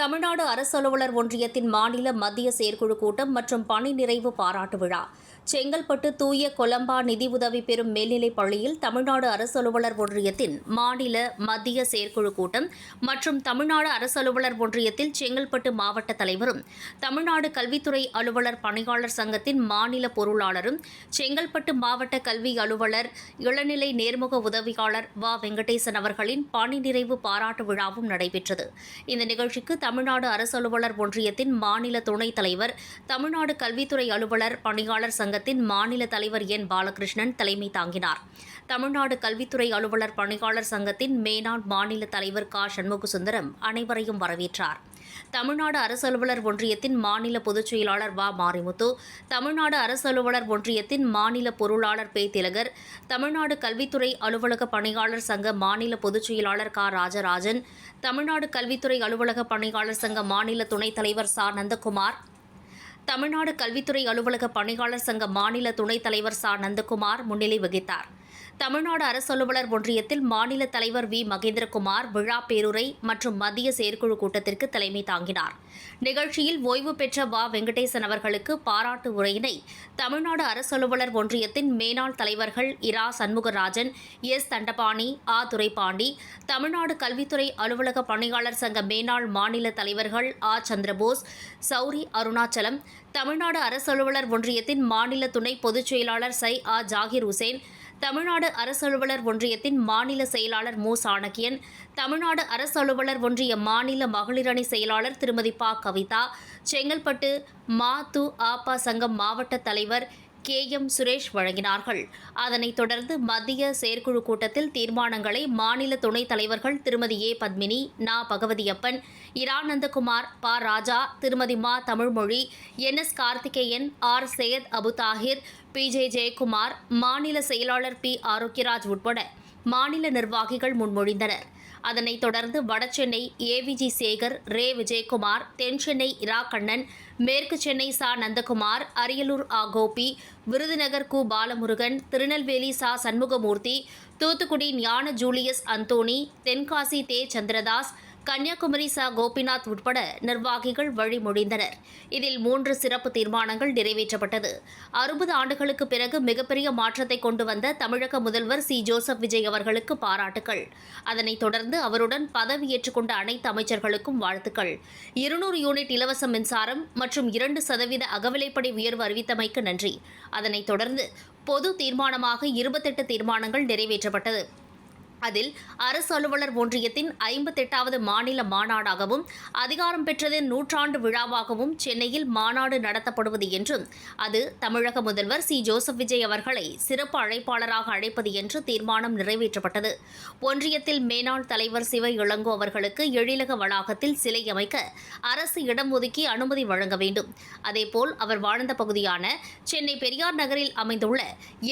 தமிழ்நாடு அரசு அலுவலர் ஒன்றியத்தின் மாநில மத்திய செயற்குழு கூட்டம் மற்றும் பணி நிறைவு பாராட்டு விழா செங்கல்பட்டு தூய கொலம்பா நிதி உதவி பெறும் மேல்நிலைப் பள்ளியில் தமிழ்நாடு அரசு அலுவலர் ஒன்றியத்தின் மாநில மத்திய செயற்குழு கூட்டம் மற்றும் தமிழ்நாடு அரசு அலுவலர் ஒன்றியத்தில் செங்கல்பட்டு மாவட்ட தலைவரும் தமிழ்நாடு கல்வித்துறை அலுவலர் பணியாளர் சங்கத்தின் மாநில பொருளாளரும் செங்கல்பட்டு மாவட்ட கல்வி அலுவலர் இளநிலை நேர்முக உதவியாளர் வ வெங்கடேசன் அவர்களின் பணி நிறைவு பாராட்டு விழாவும் நடைபெற்றது. இந்த நிகழ்ச்சிக்கு தமிழ்நாடு அரசு அலுவலர் ஒன்றியத்தின் மாநில துணைத் தலைவர், தமிழ்நாடு கல்வித்துறை அலுவலர் பணியாளர் சங்கத்தின் மாநில தலைவர் என் பாலகிருஷ்ணன் தலைமை தாங்கினார். தமிழ்நாடு கல்வித்துறை அலுவலர் பணியாளர் சங்கத்தின் மேனாள் மாநில தலைவர் க சண்முகசுந்தரம் அனைவரையும் வரவேற்றார். தமிழ்நாடு அரசு அலுவலர் ஒன்றியத்தின் மாநில பொதுச் செயலாளர் வ மாரிமுத்து, தமிழ்நாடு அரசு அலுவலர் ஒன்றியத்தின் மாநில பொருளாளர் பே திலகர், தமிழ்நாடு கல்வித்துறை அலுவலக பணியாளர் சங்க மாநில பொதுச் செயலாளர் க ராஜராஜன், தமிழ்நாடு கல்வித்துறை அலுவலக பணியாளர் சங்க மாநில துணைத் தலைவர் ச நந்தகுமார், தமிழ்நாடு கல்வித்துறை அலுவலக பணியாளர் சங்க மாநில துணைத் தலைவர் ச நந்தகுமார் முன்னிலை வகித்தார். தமிழ்நாடு அரசு அலுவலர் ஒன்றியத்தில் மாநில தலைவர் வி மகேந்திரகுமார் விழா பேருரை மற்றும் மத்திய செயற்குழு கூட்டத்திற்கு தலைமை தாங்கினார். நிகழ்ச்சியில் ஓய்வு பெற்ற வ வெங்கடேசன் அவர்களுக்கு பாராட்டு உரையினை தமிழ்நாடு அரசு அலுவலர் ஒன்றியத்தின் மேனாள் தலைவர்கள் இரா சண்முகராஜன், எஸ் தண்டபாணி, ஆ துரைபாண்டி, தமிழ்நாடு கல்வித்துறை அலுவலக பணியாளர் சங்க மேனாள் மாநில தலைவர்கள் ஆ சந்திரபோஸ், சௌரி அருணாச்சலம், தமிழ்நாடு அரசு அலுவலர் ஒன்றியத்தின் மாநில துணை பொதுச் செயலாளர் சை ஆ ஜாகிர் உசேன், தமிழ்நாடு அரசு அலுவலர் ஒன்றியத்தின் மாநில செயலாளர் மு சாணக்கியன், தமிழ்நாடு அரசு அலுவலர் ஒன்றிய மாநில மகளிர் அணி செயலாளர் திருமதி ப கவிதா, செங்கல்பட்டு மா து ஆ ப சங்கம் மாவட்ட தலைவர் கே எம் சுரேஷ் வழங்கினார்கள். அதனைத் தொடர்ந்து மத்திய செயற்குழு கூட்டத்தில் தீர்மானங்களை மாநில துணைத் தலைவர்கள் திருமதி ஏ பத்மினி, நா பகவதியப்பன், இரா நந்தகுமார், ப ராஜா, திருமதி மா Tamilmozhi, N S Karthikeyan, R Syed Abu Tahir, P J Jayakumar, மாநில செயலாளர் பி ஆரோக்கியராஜ் உட்பட மாநில நிர்வாகிகள் முன்மொழிந்தனர். அதனைத் தொடர்ந்து வடசென்னை ஏவிஜி சேகர், ரே விஜயகுமார், தென்சென்னை இரா கண்ணன், மேற்கு சென்னை ச நந்தகுமார், அரியலூர் ஆ கோபி, விருதுநகர் கு பாலமுருகன், திருநெல்வேலி ச சண்முகமூர்த்தி, தூத்துக்குடி ஞான ஜூலியஸ் அந்தோணி, தென்காசி தே சந்திரதாஸ், கன்னியாகுமரி ச கோபிநாத் உட்பட நிர்வாகிகள் வழிமொழிந்தனர். இதில் 3 சிறப்பு தீர்மானங்கள் நிறைவேற்றப்பட்டது. 60 ஆண்டுகளுக்கு பிறகு மிகப்பெரிய மாற்றத்தை கொண்டு வந்த தமிழக முதல்வர் சி ஜோசப் விஜய் அவர்களுக்கு பாராட்டுகள். அதனைத் தொடர்ந்து அவருடன் பதவியேற்றுக் கொண்ட அனைத்து அமைச்சர்களுக்கும் வாழ்த்துக்கள். 200 யூனிட் இலவச மின்சாரம் மற்றும் 2% அகவிலைப்படி உயர்வு அறிவித்தமைக்கு நன்றி. அதனைத் தொடர்ந்து பொது தீர்மானமாக 28 தீர்மானங்கள் நிறைவேற்றப்பட்டது. அதில் அரசு அலுவலர் ஒன்றியத்தின் 58வது மாநில மாநாடாகவும், அதிகாரம் பெற்றதின் 100ஆண்டு விழாவாகவும் சென்னையில் மாநாடு நடத்தப்படுவது என்றும், அது தமிழக முதல்வர் சி ஜோசப் விஜய் அவர்களை சிறப்பு அழைப்பாளராக அழைப்பது என்று தீர்மானம் நிறைவேற்றப்பட்டது. ஒன்றியத்தில் மேனாள் தலைவர் சிவ இளங்கோ அவர்களுக்கு எழிலக வளாகத்தில் சிலை அமைக்க அரசு இடம் ஒதுக்கி அனுமதி வழங்க வேண்டும். அதேபோல் அவர் வாழ்ந்த பகுதியான சென்னை பெரியார் நகரில் அமைந்துள்ள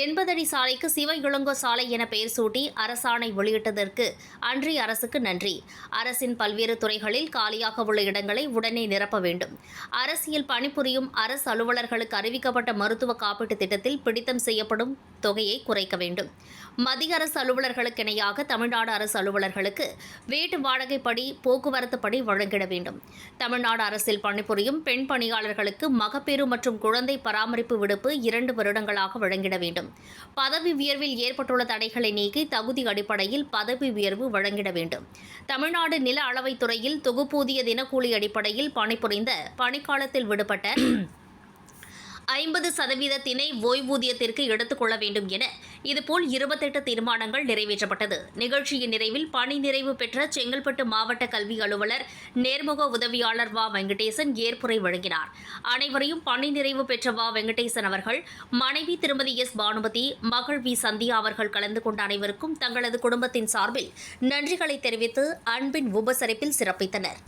80 அடி சாலைக்கு சிவ இளங்கோ சாலை என பெயர் சூட்டி அரசாணை வெளியிட்டதற்கு அன்றைய அரசுக்கு நன்றி. அரசின் பல்வேறு துறைகளில் காலியாக உள்ள இடங்களை உடனே நிரப்ப வேண்டும். அரசியல் பணிபுரியும் அரசு அலுவலர்களுக்கு அறிவிக்கப்பட்ட மருத்துவ காப்பீட்டுத் திட்டத்தில் பிடித்தம் செய்யப்படும் தொகையை குறைக்க வேண்டும். மத்திய அரசு அலுவலர்களுக்கு இணையாக தமிழ்நாடு அரசு அலுவலர்களுக்கு வீட்டு வாடகைப்படி, போக்குவரத்து படி வழங்கிட வேண்டும். தமிழ்நாடு அரசில் பணிபுரியும் பெண் பணியாளர்களுக்கு மகப்பேறு மற்றும் குழந்தை பராமரிப்பு விடுப்பு 2 வருடங்களாக வழங்கிட வேண்டும். பதவி உயர்வில் ஏற்பட்டுள்ள தடைகளை நீக்கி தகுதி அடிப்படையில் பதவி உயர்வு வழங்கிட வேண்டும். தமிழ்நாடு நில அளவைத் துறையில் தொகுப்பூதிய தினக்கூலி அடிப்படையில் பணிபுரிந்த பணிக்காலத்தில் விடுபட்ட 50% திணை ஓய்வூதியத்திற்கு எடுத்துக் கொள்ள வேண்டும் என இதுபோல் 28 தீர்மானங்கள் நிறைவேற்றப்பட்டது. நிகழ்ச்சியின் நிறைவில் பணி நிறைவு பெற்ற செங்கல்பட்டு மாவட்ட கல்வி அலுவலர் நேர்முக உதவியாளர் வ வெங்கடேசன் ஏற்புரை வழங்கினார். அனைவரையும் பணி நிறைவு பெற்ற வ வெங்கடேசன் அவர்கள் மனைவி திருமதி எஸ் பானுமதி, மகள் வி சந்தியா அவர்கள் கலந்து கொண்ட அனைவருக்கும் தங்களது குடும்பத்தின் சார்பில் நன்றிகளை தெரிவித்து அன்பின் உபசரிப்பில் சிறப்பித்தனர்.